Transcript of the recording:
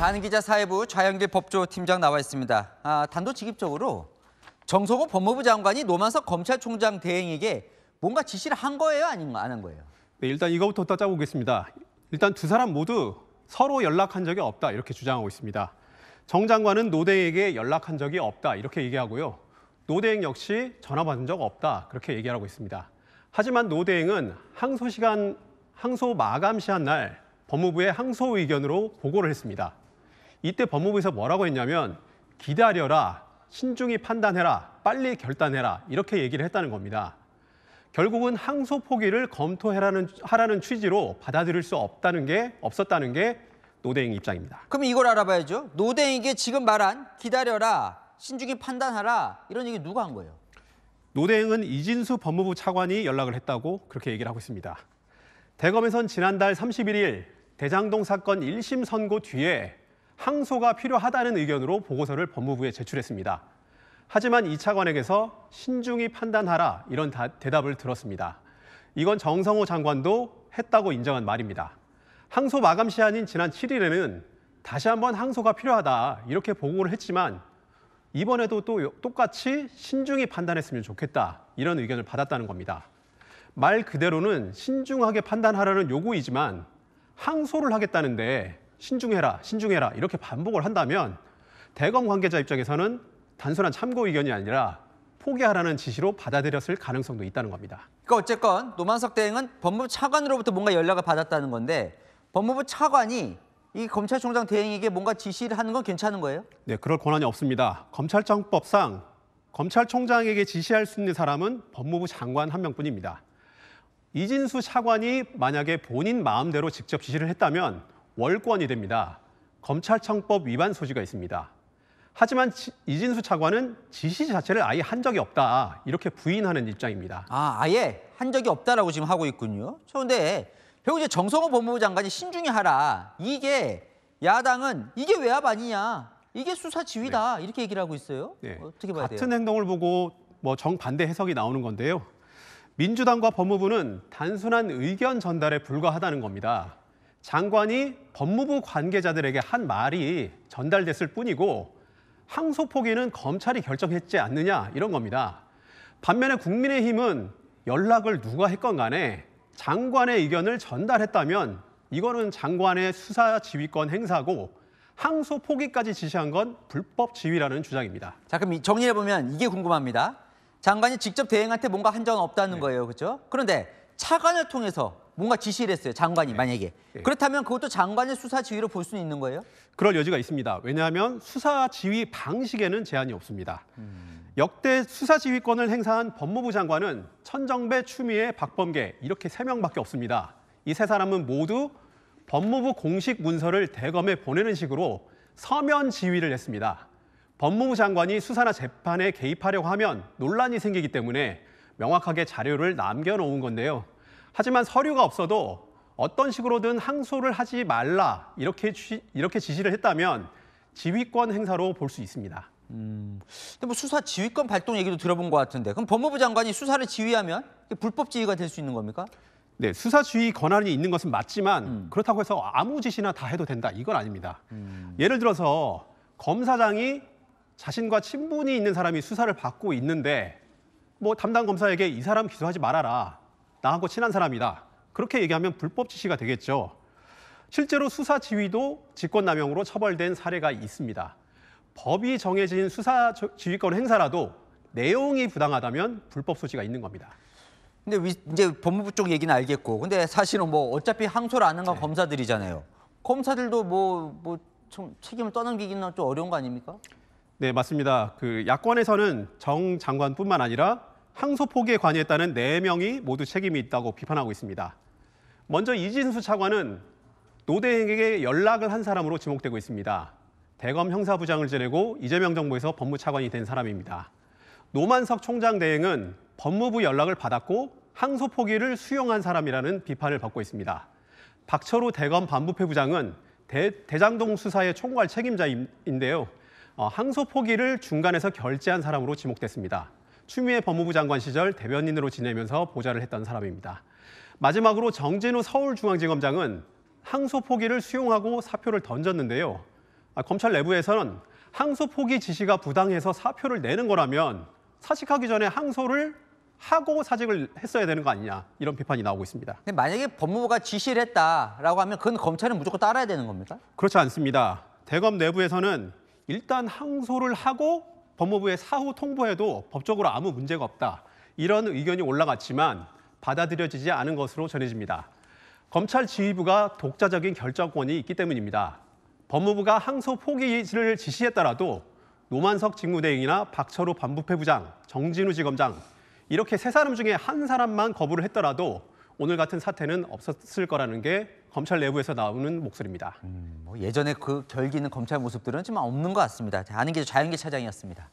한기자 사회부 좌영길 법조팀장 나와 있습니다. 단도직입적으로 정성호 법무부 장관이 노만석 검찰총장 대행에게 뭔가 지시를 한 거예요? 아니면 안 한 거예요? 네, 일단 이거부터 따져보겠습니다. 일단 두 사람 모두 서로 연락한 적이 없다 이렇게 주장하고 있습니다. 정 장관은 노 대행에게 연락한 적이 없다 이렇게 얘기하고요. 노 대행 역시 전화 받은 적 없다 그렇게 얘기하고 있습니다. 하지만 노 대행은 항소 마감 시한 날 법무부에 항소 의견으로 보고를 했습니다. 이때 법무부에서 뭐라고 했냐면 기다려라, 신중히 판단해라, 빨리 결단해라 이렇게 얘기를 했다는 겁니다. 결국은 항소 포기를 검토하라는 취지로 받아들일 수 없었다는 게 노 대행 입장입니다. 그럼 이걸 알아봐야죠. 노 대행에게 지금 말한 기다려라, 신중히 판단하라 이런 얘기 누가 한 거예요? 노 대행은 이진수 법무부 차관이 연락을 했다고 그렇게 얘기를 하고 있습니다. 대검에선 지난달 31일 대장동 사건 1심 선고 뒤에 항소가 필요하다는 의견으로 보고서를 법무부에 제출했습니다. 하지만 이 차관에게서 신중히 판단하라 이런 대답을 들었습니다. 이건 정성호 장관도 했다고 인정한 말입니다. 항소 마감 시한인 지난 7일에는 다시 한번 항소가 필요하다 이렇게 보고를 했지만 이번에도 또 똑같이 신중히 판단했으면 좋겠다 이런 의견을 받았다는 겁니다. 말 그대로는 신중하게 판단하라는 요구이지만 항소를 하겠다는데 신중해라 이렇게 반복을 한다면 대검 관계자 입장에서는 단순한 참고 의견이 아니라 포기하라는 지시로 받아들였을 가능성도 있다는 겁니다. 그러니까 어쨌건 노만석 대행은 법무부 차관으로부터 뭔가 연락을 받았다는 건데 법무부 차관이 이 검찰총장 대행에게 뭔가 지시를 하는 건 괜찮은 거예요? 네, 그럴 권한이 없습니다. 검찰청법상 검찰총장에게 지시할 수 있는 사람은 법무부 장관 한 명뿐입니다. 이진수 차관이 만약에 본인 마음대로 직접 지시를 했다면 월권이 됩니다. 검찰청법 위반 소지가 있습니다. 하지만 이진수 차관은 지시 자체를 아예 한 적이 없다 이렇게 부인하는 입장입니다. 아예 한 적이 없다라고 지금 하고 있군요. 그런데 결국 이제 정성호 법무부 장관이 신중히 하라. 이게 야당은 이게 외압 아니냐. 이게 수사 지휘다. 이렇게 얘기를 하고 있어요. 네, 어떻게 봐야 돼요? 같은 행동을 보고 정반대 해석이 나오는 건데요. 민주당과 법무부는 단순한 의견 전달에 불과하다는 겁니다. 장관이 법무부 관계자들에게 한 말이 전달됐을 뿐이고 항소 포기는 검찰이 결정했지 않느냐 이런 겁니다. 반면에 국민의힘은 연락을 누가 했건 간에 장관의 의견을 전달했다면 이거는 장관의 수사 지휘권 행사고 항소 포기까지 지시한 건 불법 지휘라는 주장입니다. 자, 그럼 정리해보면 이게 궁금합니다. 장관이 직접 대행한테 뭔가 한 적은 없다는 거예요. 그렇죠? 그런데 차관을 통해서 뭔가 지시를 했어요. 장관이 만약에. 그렇다면 그것도 장관의 수사 지휘로 볼 수는 있는 거예요? 그럴 여지가 있습니다. 왜냐하면 수사 지휘 방식에는 제한이 없습니다. 역대 수사 지휘권을 행사한 법무부 장관은 천정배, 추미애, 박범계 이렇게 3명밖에 없습니다. 이 3사람은 모두 법무부 공식 문서를 대검에 보내는 식으로 서면 지휘를 했습니다. 법무부 장관이 수사나 재판에 개입하려고 하면 논란이 생기기 때문에 명확하게 자료를 남겨놓은 건데요. 하지만 서류가 없어도 어떤 식으로든 항소를 하지 말라 이렇게 지시를 했다면 지휘권 행사로 볼 수 있습니다. 근데 뭐 수사 지휘권 발동 얘기도 들어본 것 같은데 그럼 법무부 장관이 수사를 지휘하면 이게 불법 지휘가 될 수 있는 겁니까? 네, 수사 지휘 권한이 있는 것은 맞지만 그렇다고 해서 아무 지시나 다 해도 된다 이건 아닙니다. 예를 들어서 검사장이 자신과 친분이 있는 사람이 수사를 받고 있는데 담당 검사에게 이 사람 기소하지 말아라. 나하고 친한 사람이다. 그렇게 얘기하면 불법 지시가 되겠죠. 실제로 수사 지휘도 직권남용으로 처벌된 사례가 있습니다. 법이 정해진 수사 지휘권 행사라도 내용이 부당하다면 불법 소지가 있는 겁니다. 근데 이제 법무부 쪽 얘기는 알겠고 근데 사실은 어차피 항소를 안 한 건 검사들이잖아요. 검사들도 좀 책임을 떠넘기기는 좀 어려운 거 아닙니까? 네, 맞습니다. 야권에서는 정 장관뿐만 아니라 항소 포기에 관여했다는 4명이 모두 책임이 있다고 비판하고 있습니다. 먼저 이진수 차관은 노 대행에게 연락을 한 사람으로 지목되고 있습니다. 대검 형사부장을 지내고 이재명 정부에서 법무차관이 된 사람입니다. 노만석 총장 대행은 법무부 연락을 받았고 항소 포기를 수용한 사람이라는 비판을 받고 있습니다. 박철우 대검 반부패 부장은 대장동 수사의 총괄 책임자인데요. 항소 포기를 중간에서 결재한 사람으로 지목됐습니다. 추미애 법무부 장관 시절 대변인으로 지내면서 보좌를 했던 사람입니다. 마지막으로 정진우 서울중앙지검장은 항소 포기를 수용하고 사표를 던졌는데요. 검찰 내부에서는 항소 포기 지시가 부당해서 사표를 내는 거라면 사직하기 전에 항소를 하고 사직을 했어야 되는 거 아니냐, 이런 비판이 나오고 있습니다. 근데 만약에 법무부가 지시를 했다라고 하면 그건 검찰은 무조건 따라야 되는 겁니까? 그렇지 않습니다. 대검 내부에서는 일단 항소를 하고 법무부에 사후 통보해도 법적으로 아무 문제가 없다, 이런 의견이 올라갔지만 받아들여지지 않은 것으로 전해집니다. 검찰 지휘부가 독자적인 결정권이 있기 때문입니다. 법무부가 항소 포기를 지시했더라도 노만석 직무대행이나 박철호 반부패부장, 정진우 지검장 이렇게 세 사람 중에 한 사람만 거부를 했더라도 오늘 같은 사태는 없었을 거라는 게 검찰 내부에서 나오는 목소리입니다. 뭐 예전에 그 결기 있는 검찰 모습들은 지금 없는 것 같습니다. 아는 게 자연계 차장이었습니다.